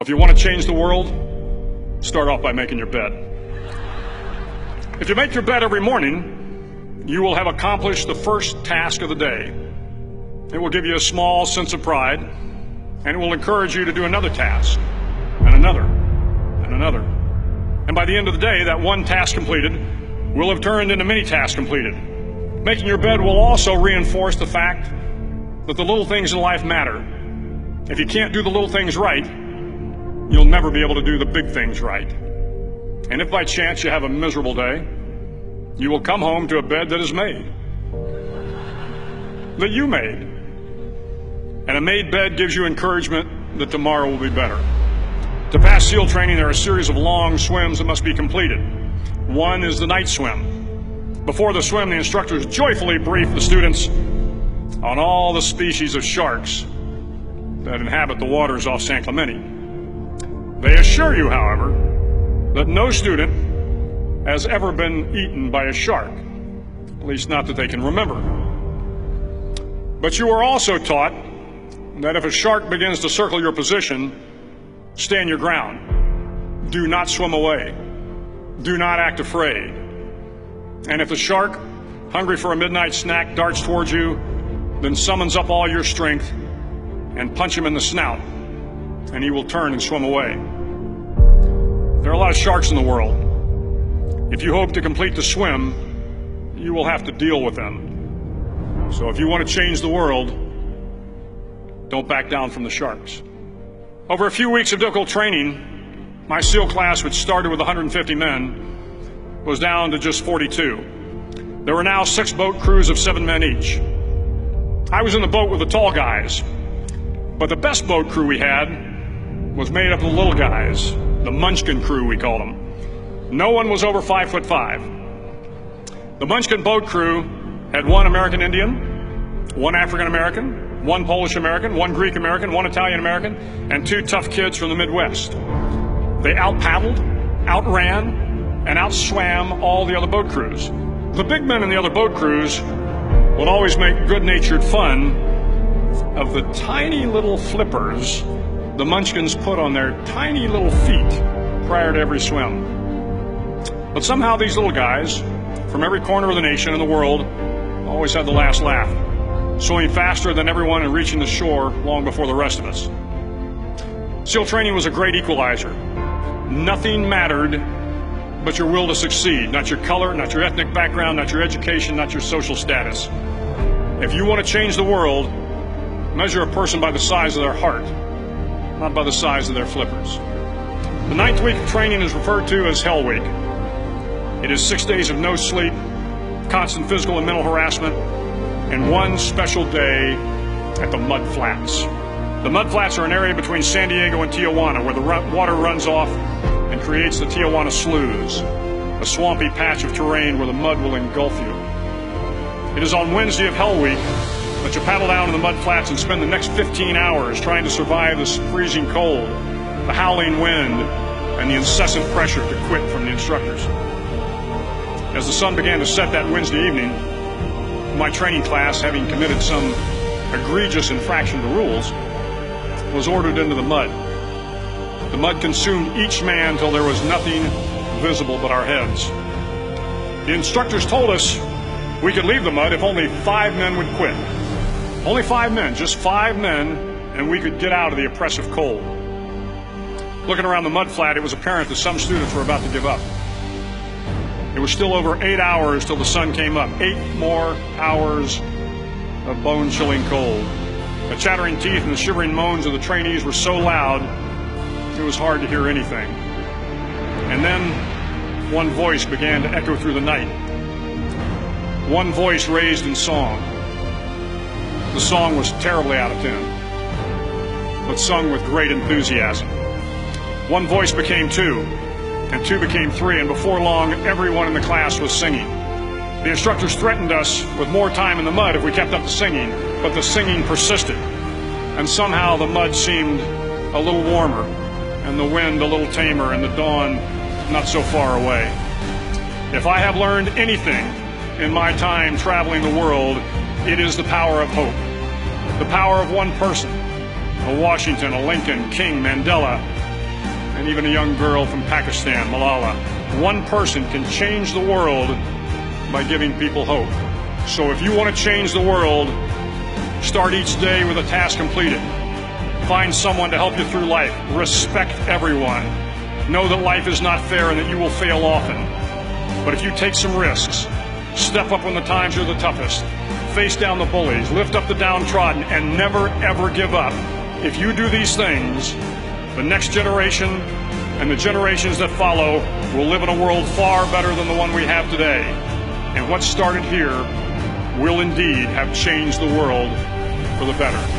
If you want to change the world, start off by making your bed. If you make your bed every morning, you will have accomplished the first task of the day. It will give you a small sense of pride, and it will encourage you to do another task, and another, and another. And by the end of the day, that one task completed will have turned into many tasks completed. Making your bed will also reinforce the fact that the little things in life matter. If you can't do the little things right, you'll never be able to do the big things right. And if by chance you have a miserable day, you will come home to a bed that is made, that you made. And a made bed gives you encouragement that tomorrow will be better. To pass SEAL training, there are a series of long swims that must be completed. One is the night swim. Before the swim, the instructors joyfully brief the students on all the species of sharks that inhabit the waters off San Clemente. They assure you, however, that no student has ever been eaten by a shark, at least not that they can remember. But you are also taught that if a shark begins to circle your position, stand your ground. Do not swim away. Do not act afraid. And if the shark, hungry for a midnight snack, darts towards you, then summons up all your strength and punch him in the snout, and he will turn and swim away. There are a lot of sharks in the world. If you hope to complete the swim, you will have to deal with them. So if you want to change the world, don't back down from the sharks. Over a few weeks of difficult training, my SEAL class, which started with 150 men, was down to just 42. There were now 6 boat crews of 7 men each. I was in the boat with the tall guys, but the best boat crew we had was made up of the little guys, the Munchkin crew, we called them. No one was over 5'5". The Munchkin boat crew had 1 American Indian, 1 African American, 1 Polish American, 1 Greek American, 1 Italian American, and 2 tough kids from the Midwest. They out-paddled, outran, and outswam all the other boat crews. The big men in the other boat crews would always make good-natured fun of the tiny little flippers the Munchkins put on their tiny little feet prior to every swim. But somehow these little guys from every corner of the nation and the world always had the last laugh, swimming faster than everyone and reaching the shore long before the rest of us. SEAL training was a great equalizer. Nothing mattered but your will to succeed, not your color, not your ethnic background, not your education, not your social status. If you want to change the world, measure a person by the size of their heart, not by the size of their flippers. The 9th week of training is referred to as Hell Week. It is 6 days of no sleep, constant physical and mental harassment, and 1 special day at the Mud Flats. The Mud Flats are an area between San Diego and Tijuana where the water runs off and creates the Tijuana Sloughs, a swampy patch of terrain where the mud will engulf you. It is on Wednesday of Hell Week that you paddle down to the Mud Flats and spend the next 15 hours trying to survive this freezing cold, the howling wind, and the incessant pressure to quit from the instructors. As the sun began to set that Wednesday evening, my training class, having committed some egregious infraction to rules, was ordered into the mud. The mud consumed each man till there was nothing visible but our heads. The instructors told us we could leave the mud if only 5 men would quit. Only 5 men, just 5 men, and we could get out of the oppressive cold. Looking around the mud flat, it was apparent that some students were about to give up. It was still over 8 hours till the sun came up. 8 more hours of bone-chilling cold. The chattering teeth and the shivering moans of the trainees were so loud, it was hard to hear anything. And then one voice began to echo through the night. One voice raised in song. The song was terribly out of tune, but sung with great enthusiasm. One voice became 2, and 2 became 3, and before long, everyone in the class was singing. The instructors threatened us with more time in the mud if we kept up the singing, but the singing persisted, and somehow the mud seemed a little warmer, and the wind a little tamer, and the dawn not so far away. If I have learned anything in my time traveling the world, it is the power of hope. The power of one person, a Washington, a Lincoln, King, Mandela, and even a young girl from Pakistan, Malala. One person can change the world by giving people hope. So if you want to change the world, start each day with a task completed. Find someone to help you through life. Respect everyone. Know that life is not fair and that you will fail often. But if you take some risks, step up when the times are the toughest, face down the bullies, lift up the downtrodden, and never, ever give up. If you do these things, the next generation and the generations that follow will live in a world far better than the one we have today. And what started here will indeed have changed the world for the better.